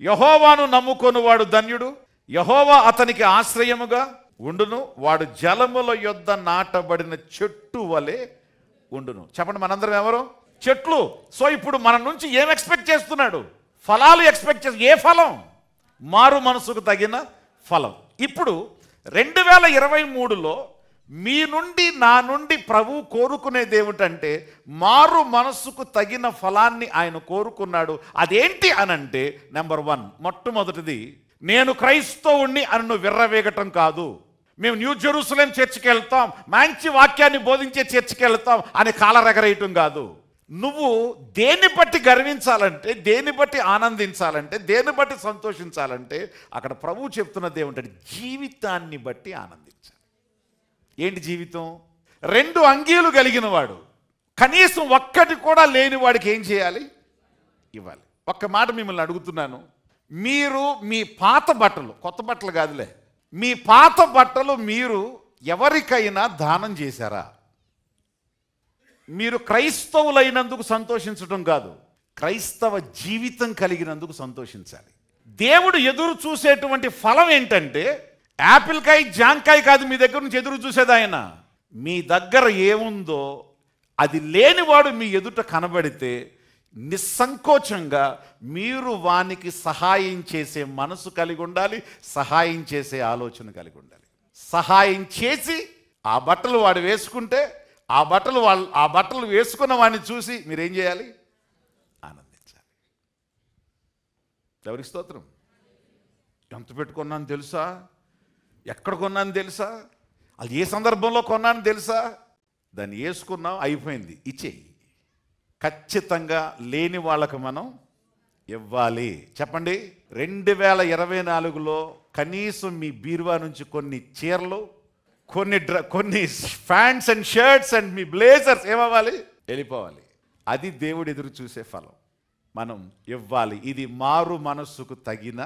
యెహోవాను నమ్ముకొనువాడు ధన్యుడు, యెహోవా అతనికి ఆశ్రయముగా ఉండును, వాడు జలముల యొద్ద నాటబడిన చెట్టు వలె ఉండును. చెప్పండి, మనందరం ఎవరు? చెట్లు. సో ఇప్పుడు మన నుంచి ఏం ఎక్స్పెక్ట్ చేస్తున్నాడు? ఫలాలు ఎక్స్పెక్ట్ చేసి. ఏ ఫలం? మారు మనసుకు తగిన ఫలం. ఇప్పుడు 2023లో మీ నుండి నా నుండి ప్రభువు కోరుకునేది ఏమిటంటే మారు మనస్సుకు తగిన ఫలాన్ని ఆయన కోరుకున్నాడు. అదేంటి అనంటే నెంబర్ 1, మొట్టమొదటిది, నేను క్రైస్తవుణ్ణి అని నువ్వు విర్రవేగటం కాదు. మేము న్యూ జెరూసలేం చర్చికి వెళ్తాం, మంచి వాక్యాన్ని బోధించే చర్చికి వెళ్తాం అని కాలరెగరేయటం కాదు. నువ్వు దేన్ని బట్టి గర్వించాలంటే, దేన్ని బట్టి ఆనందించాలంటే, దేన్ని బట్టి సంతోషించాలంటే అక్కడ ప్రభువు చెప్తున్నది ఏమిటంటే జీవితాన్ని బట్టి ఆనందించాలి. ఏంటి జీవితం? 2 అంగీలు కలిగిన వాడు కనీసం ఒక్కటి కూడా లేని వాడికి ఏం చేయాలి? ఇవ్వాలి. ఒక్క మాట మిమ్మల్ని అడుగుతున్నాను, మీరు మీ పాత బట్టలు, కొత్త బట్టలు కాదులే, మీ పాత బట్టలు మీరు ఎవరికైనా దానం చేశారా? మీరు క్రైస్తవులైనందుకు సంతోషించడం కాదు, క్రైస్తవ జీవితం కలిగినందుకు సంతోషించాలి. దేవుడు ఎదురు చూసేటువంటి ఫలం ఏంటంటే యాపిల్కాయ జాంకాయ కాదు మీ దగ్గర నుంచి ఎదురు చూసేది ఆయన. మీ దగ్గర ఏముందో అది లేనివాడు మీ ఎదుట కనబడితే నిస్సంకోచంగా మీరు వానికి సహాయం చేసే మనసు కలిగి ఉండాలి, సహాయం చేసే ఆలోచన కలిగి ఉండాలి. సహాయం చేసి ఆ బట్టలు వాడు వేసుకుంటే ఆ బట్టలు వేసుకున్న వాడిని చూసి మీరేం చేయాలి? ఆనందించాలి. ఎవరికి స్తోత్రం. ఎంత పెట్టుకున్నాను తెలుసా? ఎక్కడ కొన్నాను తెలుసా? అది ఏ సందర్భంలో కొన్నాను తెలుసా? దాన్ని వేసుకున్నాం, అయిపోయింది, ఇచ్చేయి. ఖచ్చితంగా లేని వాళ్ళకు మనం ఇవ్వాలి. చెప్పండి, 2024లో కనీసం మీ బీరువా నుంచి కొన్ని చీరలు, కొన్ని ప్యాంట్స్ అండ్ షర్ట్స్ అండ్ మీ బ్లేజర్స్ ఏమవ్వాలి? వెళ్ళిపోవాలి. అది దేవుడు ఎదురు చూసే ఫలం. మనం ఇవ్వాలి. ఇది మారు మనస్సుకు తగిన